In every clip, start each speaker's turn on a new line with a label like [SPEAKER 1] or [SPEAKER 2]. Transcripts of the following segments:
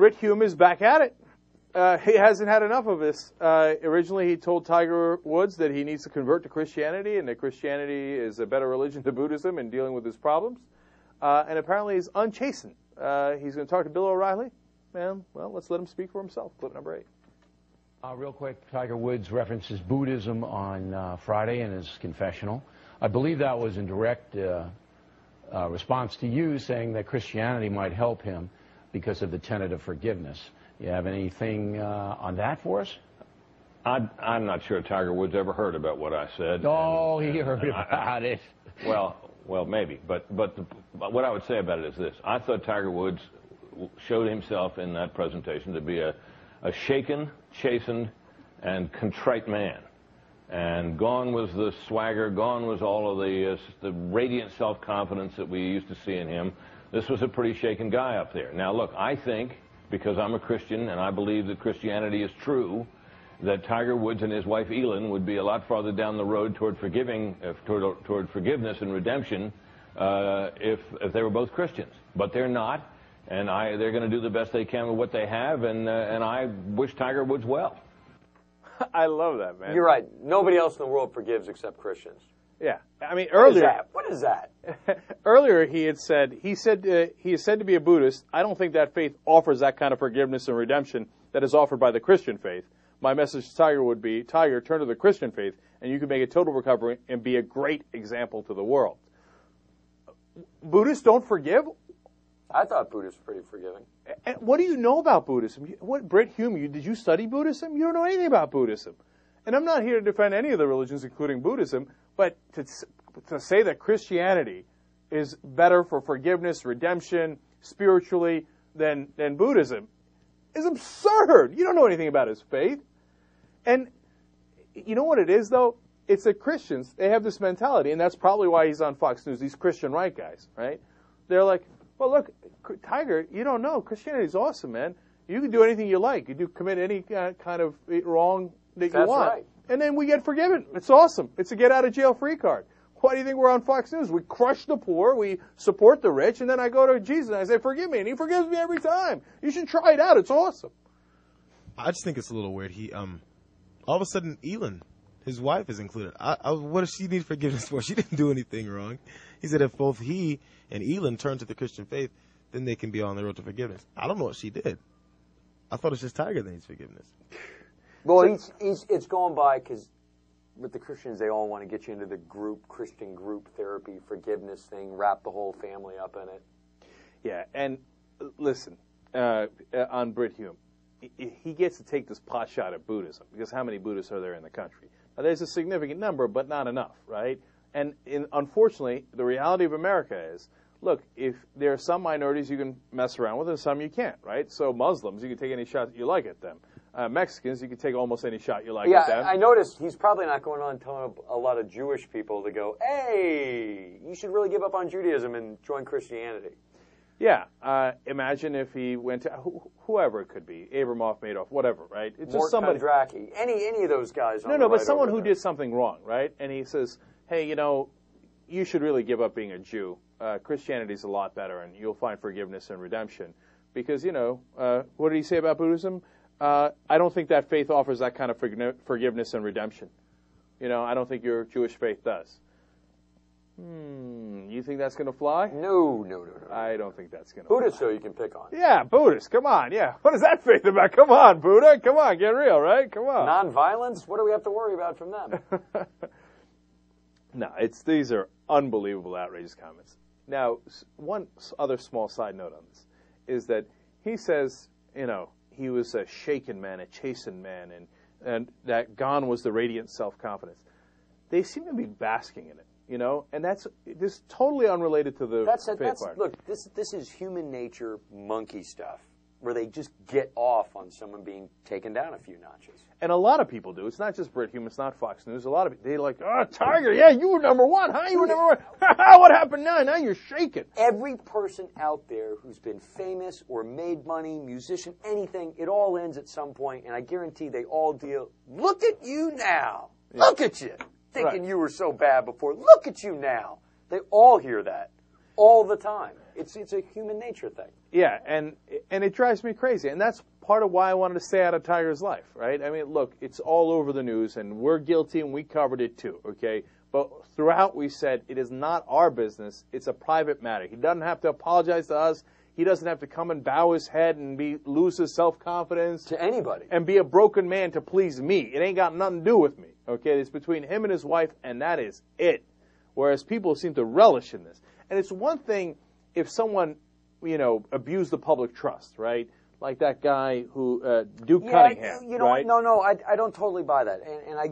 [SPEAKER 1] Brit Hume is back at it. He hasn't had enough of this. Originally, he told Tiger Woods that he needs to convert to Christianity and that Christianity is a better religion to Buddhism in dealing with his problems. And apparently he's unchastened. He's going to talk to Bill O'Reilly. And, well, let's let him speak for himself. Clip number 8.
[SPEAKER 2] Real quick, Tiger Woods references Buddhism on Friday in his confessional. I believe that was in direct response to you saying that Christianity might help him because of the tenet of forgiveness. You have anything on that for us?
[SPEAKER 3] I'm not sure Tiger Woods ever heard about what I said.
[SPEAKER 2] Oh, he heard about it.
[SPEAKER 3] Well, maybe. But what I would say about it is this. I thought Tiger Woods showed himself in that presentation to be a shaken, chastened, and contrite man. And gone was the swagger, gone was all of the radiant self-confidence that we used to see in him. This was a pretty shaken guy up there. Now, look, I think, because I'm a Christian and I believe that Christianity is true, that Tiger Woods and his wife Elin would be a lot farther down the road toward toward forgiveness and redemption if they were both Christians. But they're not, and they're going to do the best they can with what they have, and I wish Tiger Woods well.
[SPEAKER 1] I love that, man.
[SPEAKER 4] You're right. Nobody else in the world forgives except Christians.
[SPEAKER 1] Yeah, I mean earlier.
[SPEAKER 4] What is that?
[SPEAKER 1] Earlier he is said to be a Buddhist. I don't think that faith offers that kind of forgiveness and redemption that is offered by the Christian faith. My message to Tiger would be, Tiger, turn to the Christian faith, and you can make a total recovery and be a great example to the world. Buddhists don't forgive?
[SPEAKER 4] I thought Buddhists were pretty forgiving.
[SPEAKER 1] And what do you know about Buddhism? Brit Hume, did you study Buddhism? You don't know anything about Buddhism. And I'm not here to defend any of the religions, including Buddhism, but to say that Christianity is better for forgiveness, redemption, spiritually than Buddhism is absurd. You don't know anything about his faith. And you know what it is, though? It's that Christians, they have this mentality, and that's probably why he's on Fox News, these Christian right guys, right? They're like, well, look, Tiger, you don't know. Christianity's awesome, man. You can do anything you like. You commit any kind of wrong that you want. Right. And then we get forgiven. It's awesome. It's a get-out-of-jail-free card. Why do you think we're on Fox News? We crush the poor, we support the rich, and then I go to Jesus and I say, forgive me, and he forgives me every time. You should try it out. It's awesome.
[SPEAKER 5] I just think it's a little weird. He, all of a sudden, Elin, his wife, is included. What does she need forgiveness for? She didn't do anything wrong. He said if both he and Elin turn to the Christian faith, then they can be on the road to forgiveness. I don't know what she did. I thought it's just Tiger that needs forgiveness.
[SPEAKER 4] Well, it's going by because with the Christians, they all want to get you into the Christian group therapy, forgiveness thing, wrap the whole family up in it.
[SPEAKER 1] Yeah, and listen, on Brit Hume, he gets to take this pot shot at Buddhism, because how many Buddhists are there in the country? Now, there's a significant number, but not enough, right? And unfortunately, the reality of America is, look, if there are some minorities you can mess around with and some you can't, right? So Muslims, you can take any shot that you like at them. Mexicans, you can take almost any shot you like at them.
[SPEAKER 4] Yeah, I noticed he's probably not going on telling a lot of Jewish people to go, hey, you should really give up on Judaism and join Christianity.
[SPEAKER 1] Yeah, imagine if he went to whoever it could be, Abramoff, Madoff, whatever, right? It's just somebody.
[SPEAKER 4] Kondraki, any of those guys.
[SPEAKER 1] No, but someone who did something wrong, right? And he says, hey, you should really give up being a Jew. Christianity's a lot better, and you'll find forgiveness and redemption. Because, what did he say about Buddhism? I don't think that faith offers that kind of forgiveness and redemption. I don't think your Jewish faith does. You think that's going to fly?
[SPEAKER 4] No.
[SPEAKER 1] I don't think that's going to fly.
[SPEAKER 4] Buddhists, though, you can pick on.
[SPEAKER 1] Yeah, Buddhists, come on, yeah. What is that faith about? Come on, Buddha, come on, get real, right? Come on.
[SPEAKER 4] Nonviolence? What do we have to worry about from them?
[SPEAKER 1] No, these are unbelievable, outrageous comments. Now, one other small side note on this is that he says, he was a shaken man, a chastened man, and that gone was the radiant self-confidence. They seem to be basking in it, and this is totally unrelated to the faith part.
[SPEAKER 4] Look, this is human nature monkey stuff, where they just get off on someone being taken down a few notches.
[SPEAKER 1] And a lot of people do. It's not just Brit Hume. It's not Fox News. A lot of people, they're like, oh, Tiger, yeah, you were number one, huh? You were number one. What happened now? Now you're shaking.
[SPEAKER 4] Every person out there who's been famous or made money, musician, anything, it all ends at some point, and I guarantee they all deal, look at you now. Yeah. Look at you. Thinking you were so bad before. Look at you now. They all hear that. all the time. It's a human nature thing.
[SPEAKER 1] Yeah, and it drives me crazy, and that's part of why I wanted to stay out of Tiger's life, right? I mean, look, it's all over the news, and we're guilty, and we covered it too, okay? But throughout we said it is not our business, it's a private matter. He doesn't have to apologize to us. He doesn't have to come and bow his head and lose his self-confidence.
[SPEAKER 4] To anybody.
[SPEAKER 1] And be a broken man to please me. It ain't got nothing to do with me, okay? It's between him and his wife, and that is it. Whereas people seem to relish in this. And it's one thing if someone, abused the public trust, right? Like that guy who, Duke Cunningham,
[SPEAKER 4] you know
[SPEAKER 1] right?
[SPEAKER 4] what? No, I don't totally buy that. And I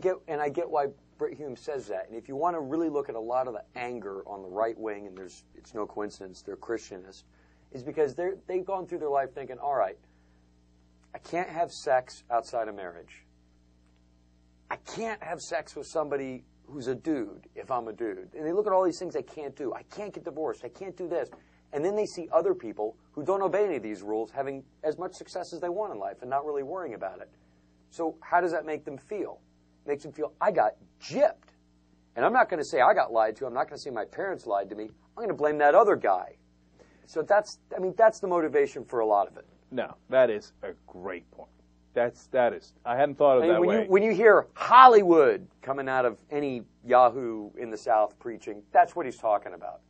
[SPEAKER 4] get why Britt Hume says that. And if you want to really look at a lot of the anger on the right wing, and it's no coincidence they're Christianists, is because they've gone through their life thinking, all right, I can't have sex outside of marriage. I can't have sex with somebody who's a dude if I'm a dude. And they look at all these things I can't do. I can't get divorced. I can't do this. And then they see other people who don't obey any of these rules having as much success as they want in life and not really worrying about it. So how does that make them feel? It makes them feel, I got gypped. And I'm not going to say I got lied to. I'm not going to say my parents lied to me. I'm going to blame that other guy. So that's the motivation for a lot of it.
[SPEAKER 1] No, that is a great point. That is. I hadn't thought of it that way.
[SPEAKER 4] When you hear Hollywood coming out of any Yahoo in the South preaching, that's what he's talking about.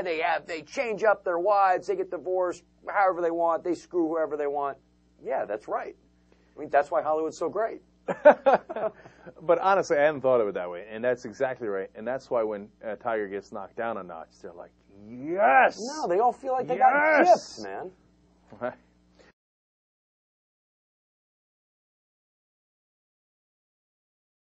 [SPEAKER 4] They change up their wives, they get divorced however they want, they screw whoever they want. Yeah, that's right. I mean, that's why Hollywood's so great.
[SPEAKER 1] But honestly, I hadn't thought of it that way, and that's exactly right. And that's why when Tiger gets knocked down a notch, they're like, yes!
[SPEAKER 4] No, they all feel like they got gypped, man.